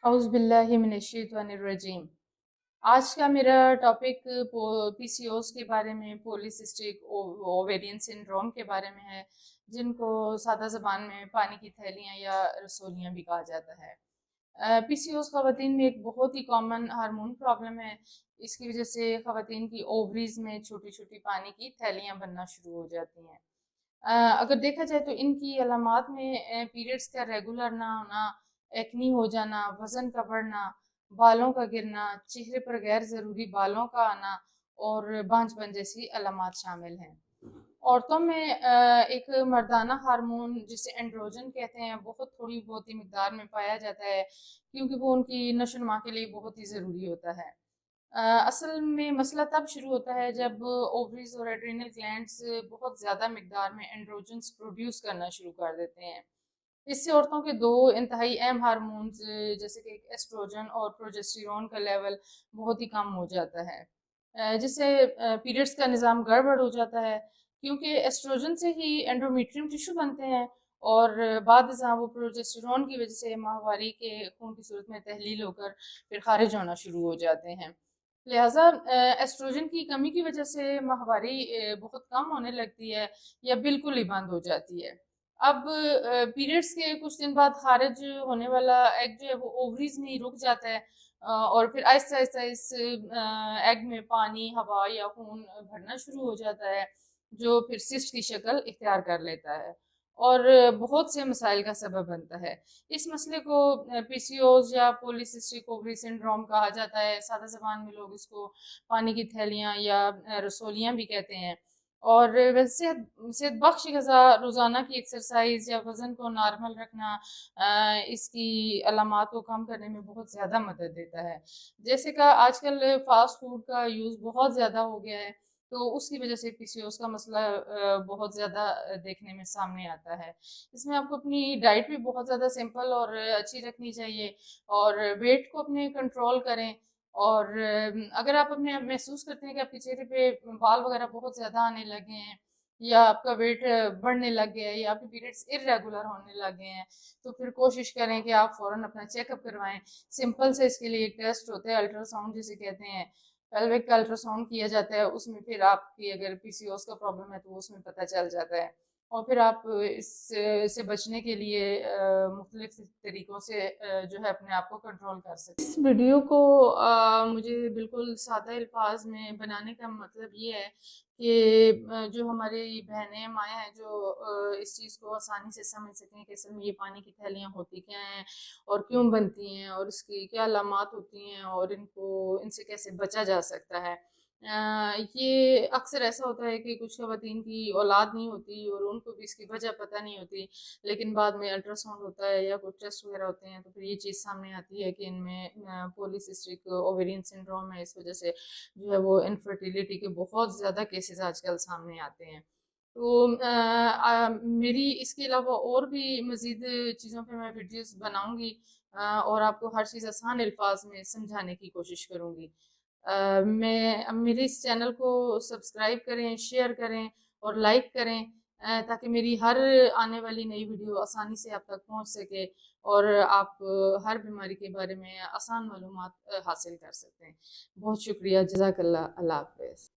اعوذ باللہ من الشیطان الرجیم۔ آج کا میرا ٹاپک پی سی اوز کے بارے میں، پولیسسٹک اوویرین سنڈروم کے بارے میں ہے، جن کو سادہ زبان میں پانی کی تھیلیاں یا رسولیاں بھی کہا جاتا ہے۔ پی سی اوز خواتین میں ایک بہت ہی کامن ہارمون پرابلم ہے۔ اس کی وجہ سے خواتین کی اووریز میں چھوٹی چھوٹی پانی کی تھیلیاں بننا شروع ہو جاتی ہیں۔ اگر دیکھا جائے تو ان کی علامات میں پیریڈز کا ریگولر نہ ہونا، ایکنی ہو جانا، وزن کا بڑھنا، بالوں کا گرنا، چہرے پر غیر ضروری بالوں کا آنا اور بانجھ پن جیسی علامات شامل ہیں۔ عورتوں میں ایک مردانہ ہارمون جسے اینڈروجن کہتے ہیں بہت تھوڑی بہت ہی مقدار میں پایا جاتا ہے، کیونکہ وہ ان کی نشو و نما کے لیے بہت ہی ضروری ہوتا ہے۔ اصل میں مسئلہ تب شروع ہوتا ہے جب اووریز اور ایڈرینل گلینڈز بہت زیادہ مقدار میں اینڈروجنز پروڈیوس کرنا شروع کر دیتے ہیں۔ اس سے عورتوں کے دو انتہائی اہم ہارمونز جیسے کہ ایسٹروجن اور پروجسٹیرون کا لیول بہت ہی کم ہو جاتا ہے، جس سے پیریڈز کا نظام گڑبڑ ہو جاتا ہے، کیونکہ ایسٹروجن سے ہی اینڈومیٹریم ٹیشو بنتے ہیں اور بعد ازاں وہ پروجسٹیرون کی وجہ سے ماہواری کے خون کی صورت میں تحلیل ہو کر پھر خارج ہونا شروع ہو جاتے ہیں۔ لہٰذا ایسٹروجن کی کمی کی وجہ سے ماہواری بہت کم ہونے لگتی ہے یا بالکل ہی بند ہو جاتی ہے۔ اب پیریڈز کے کچھ دن بعد خارج ہونے والا ایگ جو ہے وہ اووریز میں ہی رک جاتا ہے، اور پھر آہستہ آہستہ اس ایگ میں پانی، ہوا یا خون بھرنا شروع ہو جاتا ہے، جو پھر سسٹ کی شکل اختیار کر لیتا ہے اور بہت سے مسائل کا سبب بنتا ہے۔ اس مسئلے کو پی سی اوز یا پولیسسٹک اووری سنڈروم کہا جاتا ہے۔ سادہ زبان میں لوگ اس کو پانی کی تھیلیاں یا رسولیاں بھی کہتے ہیں۔ اور ویسے صحت بخش غذا، روزانہ کی ایکسرسائز یا وزن کو نارمل رکھنا اس کی علامات کو کم کرنے میں بہت زیادہ مدد دیتا ہے۔ جیسے کہ آج کل فاسٹ فوڈ کا یوز بہت زیادہ ہو گیا ہے، تو اس کی وجہ سے پی سی اوز کا مسئلہ بہت زیادہ دیکھنے میں سامنے آتا ہے۔ اس میں آپ کو اپنی ڈائٹ بھی بہت زیادہ سمپل اور اچھی رکھنی چاہیے، اور ویٹ کو اپنے کنٹرول کریں، اور اگر آپ اپنے محسوس کرتے ہیں کہ آپ کے چہرے پہ بال وغیرہ بہت زیادہ آنے لگے ہیں، یا آپ کا ویٹ بڑھنے لگ گیا ہے، یا آپ کے پیریڈز ارریگولر ہونے لگے ہیں، تو پھر کوشش کریں کہ آپ فوراً اپنا چیک اپ کروائیں۔ سمپل سے اس کے لیے ایک ٹیسٹ ہوتا ہے، الٹرا ساؤنڈ جسے کہتے ہیں، پیلوک کا الٹرا ساؤنڈ کیا جاتا ہے، اس میں پھر آپ کی اگر پی سی اوز کا پرابلم ہے تو اس میں پتہ چل جاتا ہے، اور پھر آپ اس سے بچنے کے لیے مختلف طریقوں سے جو ہے اپنے آپ کو کنٹرول کر سکتے ہیں۔ اس ویڈیو کو مجھے بالکل سادہ الفاظ میں بنانے کا مطلب یہ ہے کہ جو ہماری بہنیں مائیں ہیں جو اس چیز کو آسانی سے سمجھ سکیں کہ اصل میں یہ پانی کی تھیلیاں ہوتی کیا ہیں اور کیوں بنتی ہیں اور اس کی کیا علامات ہوتی ہیں اور ان سے کیسے بچا جا سکتا ہے۔ یہ اکثر ایسا ہوتا ہے کہ کچھ خواتین کی اولاد نہیں ہوتی اور ان کو بھی اس کی وجہ پتہ نہیں ہوتی، لیکن بعد میں الٹرا ساؤنڈ ہوتا ہے یا کچھ ٹیسٹ وغیرہ ہوتے ہیں تو پھر یہ چیز سامنے آتی ہے کہ ان میں پولیسسٹک اوویرین سنڈروم ہے۔ اس وجہ سے جو ہے وہ انفرٹیلیٹی کے بہت زیادہ کیسز آج کل سامنے آتے ہیں۔ تو میری اس کے علاوہ اور بھی مزید چیزوں پہ میں ویڈیوز بناؤں گی، اور آپ کو ہر چیز آسان الفاظ میں سمجھانے کی کوشش کروں گی۔ میرے اس چینل کو سبسکرائب کریں، شیئر کریں اور لائک کریں، تاکہ میری ہر آنے والی نئی ویڈیو آسانی سے آپ تک پہنچ سکے اور آپ ہر بیماری کے بارے میں آسان معلومات حاصل کر سکتے ہیں۔ بہت شکریہ، جزاک اللہ، اللہ حافظ۔